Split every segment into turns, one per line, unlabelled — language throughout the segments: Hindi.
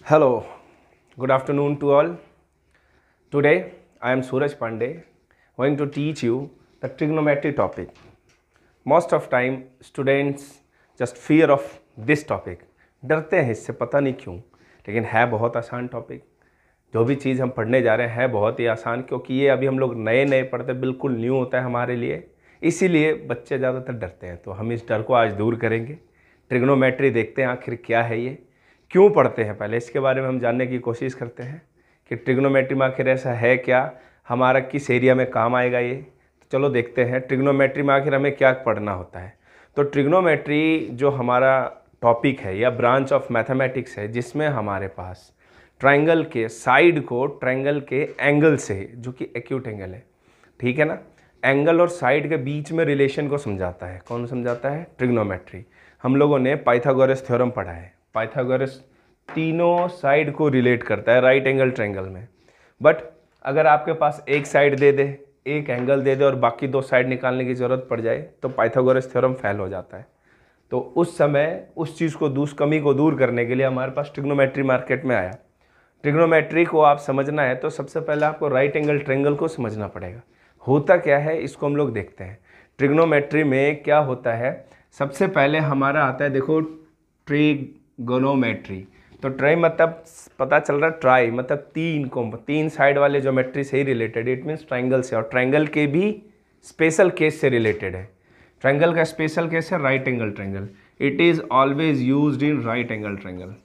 Hello, good afternoon to all. Today I am Suraj Pandey going to teach you the trigonometry topic. Most of time students just fear of this topic. डरते हैं इससे, पता नहीं क्यों, लेकिन है बहुत आसान टॉपिक। जो भी चीज़ हम पढ़ने जा रहे हैं बहुत ही आसान, क्योंकि ये अभी हम लोग नए नए पढ़ते, बिल्कुल न्यू होता है हमारे लिए, इसीलिए बच्चे ज़्यादातर डरते हैं। तो हम इस डर को आज दूर करेंगे। ट्रिग्नोमेट्री देखते हैं आखिर क्या है, ये क्यों पढ़ते हैं, पहले इसके बारे में हम जानने की कोशिश करते हैं कि ट्रिग्नोमेट्री में आखिर ऐसा है क्या, हमारा किस एरिया में काम आएगा ये। तो चलो देखते हैं ट्रिग्नोमेट्री में आखिर हमें क्या पढ़ना होता है। तो ट्रिग्नोमेट्री जो हमारा टॉपिक है या ब्रांच ऑफ मैथमेटिक्स है, जिसमें हमारे पास ट्रायंगल के साइड को ट्रायंगल के एंगल से, जो कि एक्यूट एंगल है, ठीक है ना, एंगल और साइड के बीच में रिलेशन को समझाता है। कौन समझाता है? ट्रिग्नोमेट्री। हम लोगों ने पाइथागोरस थ्योरम पढ़ा है। पाइथागोरस तीनों साइड को रिलेट करता है राइट एंगल ट्रायंगल में। बट अगर आपके पास एक साइड दे दे, एक एंगल दे दे और बाकी दो साइड निकालने की ज़रूरत पड़ जाए तो पाइथागोरस थ्योरम फेल हो जाता है। तो उस समय उस चीज़ को कमी को दूर करने के लिए हमारे पास ट्रिग्नोमेट्री मार्केट में आया। ट्रिग्नोमेट्री को आप समझना है तो सबसे पहले आपको राइट एंगल ट्रायंगल को समझना पड़ेगा। होता क्या है इसको हम लोग देखते हैं। ट्रिग्नोमेट्री में क्या होता है, सबसे पहले हमारा आता है, देखो, ट्रिगोनोमेट्री। तो ट्राई मतलब पता चल रहा है, ट्राई मतलब तीन साइड वाले ज्योमेट्री से ही रिलेटेड, इट मीन्स ट्रायंगल से, और ट्रायंगल के भी स्पेशल केस से रिलेटेड है। ट्रायंगल का स्पेशल केस है right angle triangle. It is always used in right angle triangle,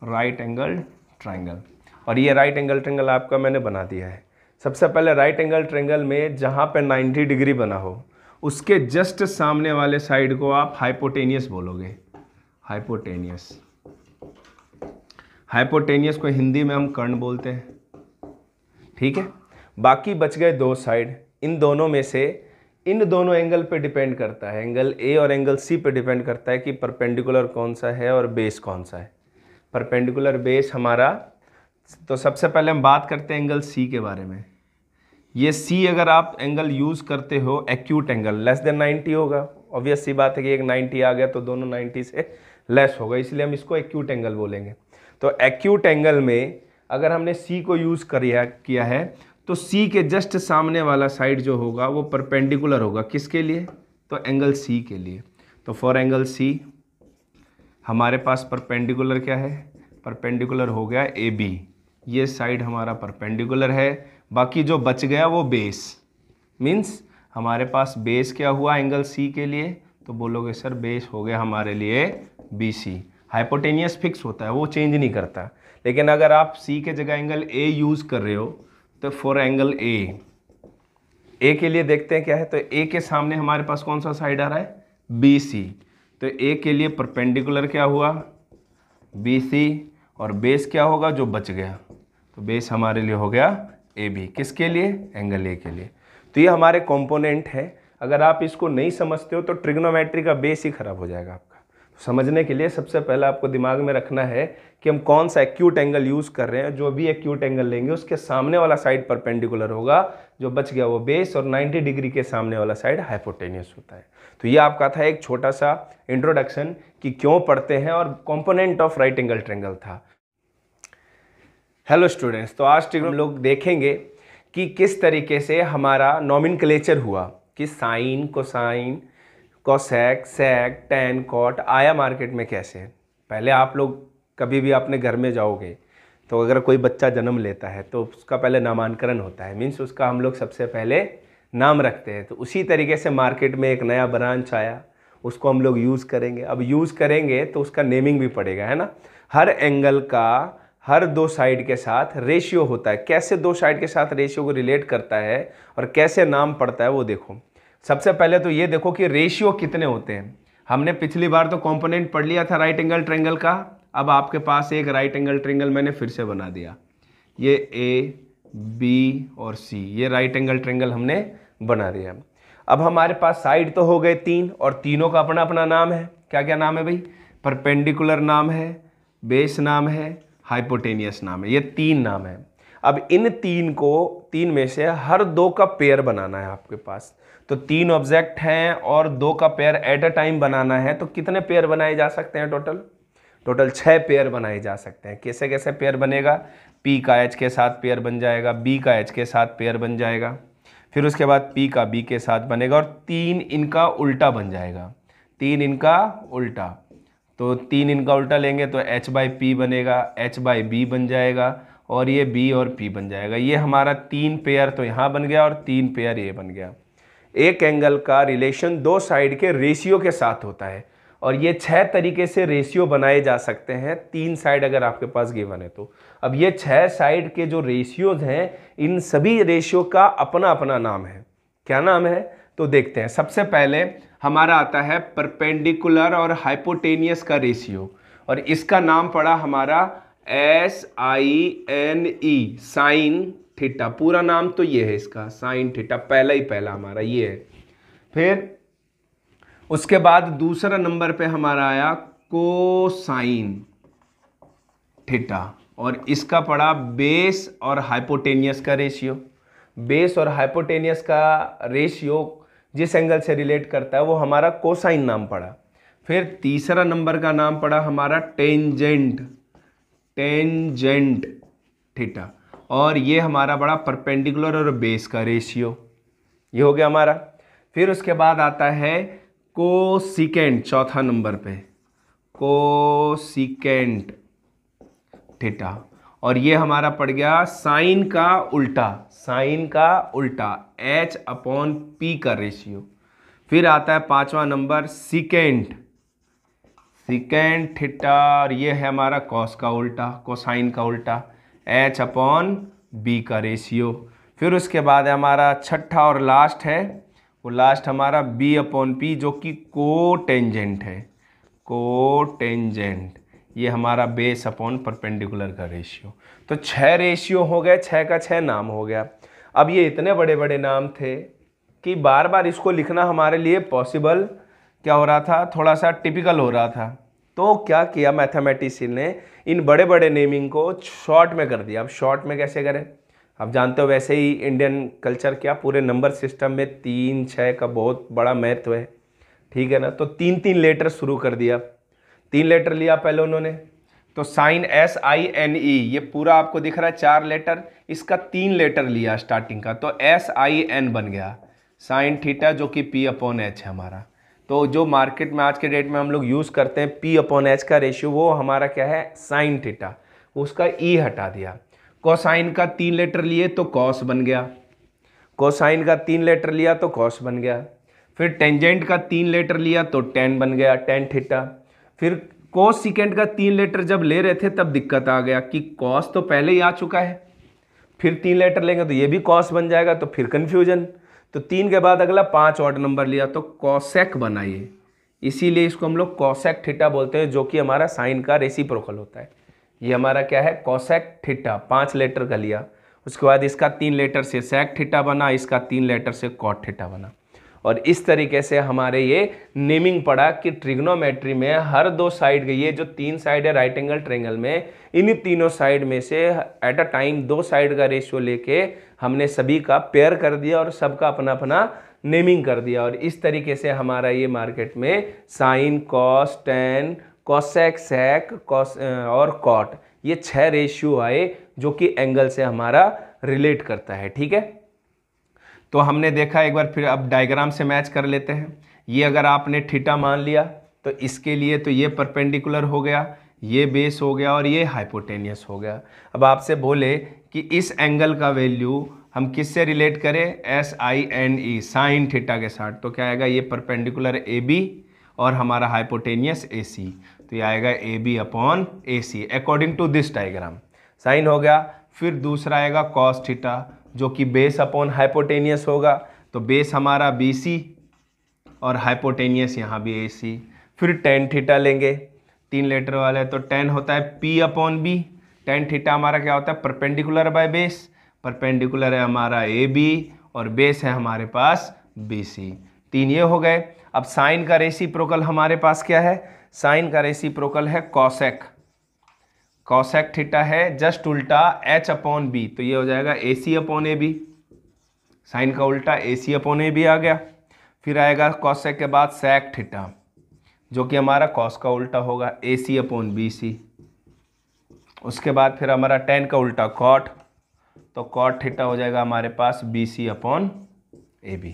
right angle triangle. और ये राइट एंगल ट्रायंगल आपका मैंने बना दिया है। सबसे पहले राइट एंगल ट्रायंगल में जहाँ पे 90 डिग्री बना हो, उसके जस्ट सामने वाले साइड को आप हाइपोटेनियस बोलोगे। हाइपोटेनियस, हाइपोटेनियस को हिंदी में हम कर्ण बोलते हैं, ठीक है। बाकी बच गए दो साइड। इन दोनों में से इन दोनों एंगल पे डिपेंड करता है, एंगल ए और एंगल सी पे डिपेंड करता है कि परपेंडिकुलर कौन सा है और बेस कौन सा है। परपेंडिकुलर बेस हमारा, तो सबसे पहले हम बात करते हैं एंगल सी के बारे में। ये सी अगर आप एंगल यूज़ करते हो, एक्यूट एंगल लेस देन 90 होगा। ऑब्वियस सी बात है कि एक 90 आ गया तो दोनों 90 से लेस होगा, इसलिए हम इसको एक्यूट एंगल बोलेंगे। तो एक्यूट एंगल में अगर हमने सी को यूज़ किया है तो सी के जस्ट सामने वाला साइड जो होगा वो परपेंडिकुलर होगा। किसके लिए? तो एंगल सी के लिए। तो फॉर एंगल सी हमारे पास परपेंडिकुलर क्या है? परपेंडिकुलर हो गया ए बी। ये साइड हमारा परपेंडिकुलर है, बाकी जो बच गया वो बेस। मीन्स हमारे पास बेस क्या हुआ एंगल सी के लिए? तो बोलोगे सर बेस हो गया हमारे लिए बी सी। हाइपोटेनियस फिक्स होता है, वो चेंज नहीं करता। लेकिन अगर आप सी के जगह एंगल ए यूज़ कर रहे हो तो फॉर एंगल ए के लिए देखते हैं क्या है। तो ए के सामने हमारे पास कौन सा साइड आ रहा है? B C. तो ए के लिए परपेंडिकुलर क्या हुआ? B C. और बेस क्या होगा जो बच गया? तो बेस हमारे लिए हो गया ए बी। किसके लिए? एंगल ए के लिए। तो ये हमारे कंपोनेंट है। अगर आप इसको नहीं समझते हो तो ट्रिग्नोमेट्री का बेस ही खराब हो जाएगा आपका। तो समझने के लिए सबसे पहले आपको दिमाग में रखना है कि हम कौन सा एक्यूट एंगल यूज़ कर रहे हैं। जो भी एक्यूट एंगल लेंगे उसके सामने वाला साइड परपेंडिकुलर होगा, जो बच गया वो बेस, और 90 डिग्री के सामने वाला साइड हाइपोटेनियस होता है। तो ये आपका था एक छोटा सा इंट्रोडक्शन कि क्यों पढ़ते हैं, और component of right angle triangle था। हेलो स्टूडेंट्स, तो आज हम लोग देखेंगे कि किस तरीके से हमारा नॉमेनक्लेचर हुआ, कि साइन, कोसाइन, कोसेक, सेक, टैन, कॉट आया मार्केट में कैसे। पहले आप लोग कभी भी अपने घर में जाओगे तो अगर कोई बच्चा जन्म लेता है तो उसका पहले नामांकन होता है, मीन्स उसका हम लोग सबसे पहले नाम रखते हैं। तो उसी तरीके से मार्केट में एक नया ब्रांच आया, उसको हम लोग यूज़ करेंगे। अब यूज़ करेंगे तो उसका नेमिंग भी पड़ेगा, है ना। हर एंगल का हर दो साइड के साथ रेशियो होता है। कैसे दो साइड के साथ रेशियो को रिलेट करता है और कैसे नाम पड़ता है वो देखो। सबसे पहले तो ये देखो कि रेशियो कितने होते हैं। हमने पिछली बार तो कंपोनेंट पढ़ लिया था राइट एंगल ट्रायंगल का। अब आपके पास एक राइट एंगल ट्रायंगल मैंने फिर से बना दिया। ये ए, बी और सी, ये राइट एंगल ट्रायंगल हमने बना दिया। अब हमारे पास साइड तो हो गए तीन, और तीनों का अपना अपना नाम है। क्या क्या नाम है भाई? परपेंडिकुलर नाम है, बेस नाम है, हाइपोटेनियस नाम है। ये तीन नाम है। अब इन तीन में से हर दो का पेयर बनाना है आपके पास। तो तीन ऑब्जेक्ट हैं और दो का पेयर एट अ टाइम बनाना है। तो कितने पेयर बनाए जा सकते हैं टोटल? टोटल 6 पेयर बनाए जा सकते हैं। कैसे कैसे पेयर बनेगा, P का H के साथ पेयर बन जाएगा, B का H के साथ पेयर बन जाएगा, फिर उसके बाद P का B के साथ बनेगा और 3 इनका उल्टा बन जाएगा, 3 इनका उल्टा। तो 3 इनका उल्टा लेंगे तो H बाई P बनेगा, H बाई B बन जाएगा और ये B और P बन जाएगा। ये हमारा 3 पेयर तो यहाँ बन गया और 3 पेयर ये बन गया। एक एंगल का रिलेशन दो साइड के रेशियो के साथ होता है और ये 6 तरीके से रेशियो बनाए जा सकते हैं, 3 साइड अगर आपके पास गिवन है तो। अब ये 6 साइड के जो रेशियोज हैं, इन सभी रेशियो का अपना अपना नाम है। क्या नाम है तो देखते हैं। सबसे पहले हमारा आता है परपेंडिकुलर और हाइपोटेनियस का रेशियो और इसका नाम पड़ा हमारा SINE, साइन थीटा। पूरा नाम तो ये है इसका, साइन थीटा, पहला ही पहला हमारा ये है। फिर उसके बाद दूसरा नंबर पे हमारा आया कोसाइन थीटा और इसका पड़ा बेस और हाइपोटेनियस का रेशियो। बेस और हाइपोटेनियस का रेशियो जिस एंगल से रिलेट करता है वो हमारा कोसाइन नाम पड़ा। फिर तीसरा नंबर का नाम पड़ा हमारा टेंजेंट थीटा और ये हमारा बड़ा परपेंडिकुलर और बेस का रेशियो, ये हो गया हमारा। फिर उसके बाद आता है कोसिकेंट, चौथा नंबर पे कोसिकेंट थीटा और ये हमारा पड़ गया साइन का उल्टा, H अपॉन P का रेशियो। फिर आता है पांचवा नंबर सिकेंट थीटा और ये है हमारा कॉस का उल्टा, कोसाइन का उल्टा, H अपॉन B का रेशियो। फिर उसके बाद है हमारा छठा और लास्ट है, वो लास्ट हमारा B अपॉन P जो कि कोटेंजेंट है, कोटेंजेंट। ये हमारा बेस अपॉन परपेंडिकुलर का रेशियो। तो 6 रेशियो हो गए, 6 का 6 नाम हो गया। अब ये इतने बड़े बड़े नाम थे कि बार बार इसको लिखना हमारे लिए पॉसिबल क्या हो रहा था, थोड़ा सा टिपिकल हो रहा था। तो क्या किया मैथमेटिशियन ने, इन बड़े बड़े नेमिंग को शॉर्ट में कर दिया। अब शॉर्ट में कैसे करें, आप जानते हो वैसे ही इंडियन कल्चर क्या पूरे नंबर सिस्टम में 3 6 का बहुत बड़ा महत्व है, ठीक है ना। तो 3 लेटर शुरू कर दिया, 3 लेटर लिया पहले उन्होंने। तो साइन SINE ये पूरा आपको दिख रहा है 4 लेटर, इसका 3 लेटर लिया स्टार्टिंग का, तो SIN बन गया साइन थीटा जो कि P अपॉन H है हमारा। तो जो मार्केट में आज के डेट में हम लोग यूज़ करते हैं P अपॉन H का रेशियो, वो हमारा क्या है साइन थीटा, उसका E हटा दिया। कोसाइन का 3 लेटर लिए तो कॉस बन गया, कोसाइन का 3 लेटर लिया तो कॉस बन गया। फिर टेंजेंट का 3 लेटर लिया तो टेन बन गया, टेन थीटा। फिर कॉस सिकेंड का 3 लेटर जब ले रहे थे तब दिक्कत आ गया कि कॉस तो पहले ही आ चुका है, फिर 3 लेटर लेंगे तो ये भी कॉस बन जाएगा, तो फिर कन्फ्यूजन। तो 3 के बाद अगला 5 ऑड नंबर लिया तो कॉसेक बना ये, इसीलिए इसको हम लोग कॉसेक थीटा बोलते हैं, जो कि हमारा साइन का रेसिप्रोकल होता है। ये हमारा क्या है कॉसेक थीटा, 5 लेटर का लिया। उसके बाद इसका 3 लेटर से सेक थीटा बना, इसका 3 लेटर से कॉट थीटा बना। और इस तरीके से हमारे ये नेमिंग पड़ा कि ट्रिग्नोमेट्री में हर 2 साइड के, ये जो 3 साइड है राइट एंगल ट्रायंगल में, इन तीनों साइड में से एट अ टाइम 2 साइड का रेशियो लेके हमने सभी का पेयर कर दिया और सबका अपना अपना नेमिंग कर दिया। और इस तरीके से हमारा ये मार्केट में साइन, कॉस, टेन, कॉसेक, सेक, कॉस और कॉट, ये 6 रेशियो आए जो कि एंगल से हमारा रिलेट करता है, ठीक है। तो हमने देखा एक बार, फिर अब डायग्राम से मैच कर लेते हैं। ये अगर आपने थीटा मान लिया तो इसके लिए तो ये परपेंडिकुलर हो गया, ये बेस हो गया और ये हाइपोटेनियस हो गया। अब आपसे बोले कि इस एंगल का वैल्यू हम किससे रिलेट करें, SINE साइन थीटा के साथ, तो क्या आएगा, ये परपेंडिकुलर AB और हमारा हाइपोटेनियस AC, तो ये आएगा AB upon AC according to this diagram. Sine हो गया। फिर दूसरा आएगा कॉस थीटा जो कि बेस अपॉन हाइपोटेनियस होगा, तो बेस हमारा BC और हाइपोटेनियस यहाँ भी AC। फिर टेन थीटा लेंगे, 3 लेटर वाला है, तो टेन होता है P upon B। Tan theta हमारा क्या होता है, परपेंडिकुलर बाय बेस, परपेंडिकुलर है हमारा AB और बेस है हमारे पास BC। 3 ये हो गए। अब साइन का रेसिप्रोकल हमारे पास क्या है, साइन का रेसिप्रोकल है कॉसेक, कॉसेक थीटा है जस्ट उल्टा H अपॉन B, तो ये हो जाएगा AC अपॉन AB, साइन का उल्टा AC अपॉन AB आ गया। फिर आएगा कॉसेक के बाद सेक थीटा, जो कि हमारा कॉस का उल्टा होगा AC अपॉन BC। उसके बाद फिर हमारा tan का उल्टा कॉट, तो कॉट थीटा हो जाएगा हमारे पास BC अपॉन AB।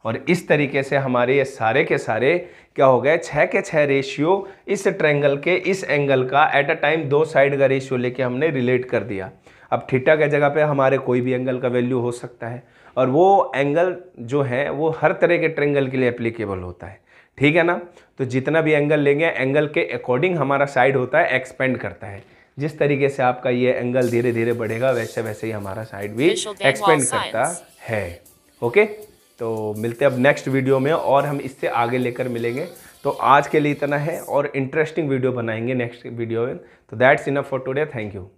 और इस तरीके से हमारे ये सारे के सारे क्या हो गए, 6 के 6 रेशियो इस ट्रायंगल के इस एंगल का एट अ टाइम 2 साइड का रेशियो लेके हमने रिलेट कर दिया। अब थीटा के जगह पे हमारे कोई भी एंगल का वैल्यू हो सकता है, और वो एंगल जो है वो हर तरह के ट्रायंगल के लिए एप्लीकेबल होता है, ठीक है ना। तो जितना भी एंगल लेंगे एंगल के अकॉर्डिंग हमारा साइड होता है एक्सपेंड करता है। जिस तरीके से आपका ये एंगल धीरे धीरे बढ़ेगा वैसे वैसे ही हमारा साइड भी एक्सपेंड करता है। ओके, तो मिलते हैं अब नेक्स्ट वीडियो में और हम इससे आगे लेकर मिलेंगे। तो आज के लिए इतना है और इंटरेस्टिंग वीडियो बनाएंगे नेक्स्ट वीडियो में। तो that's enough for today, thank you.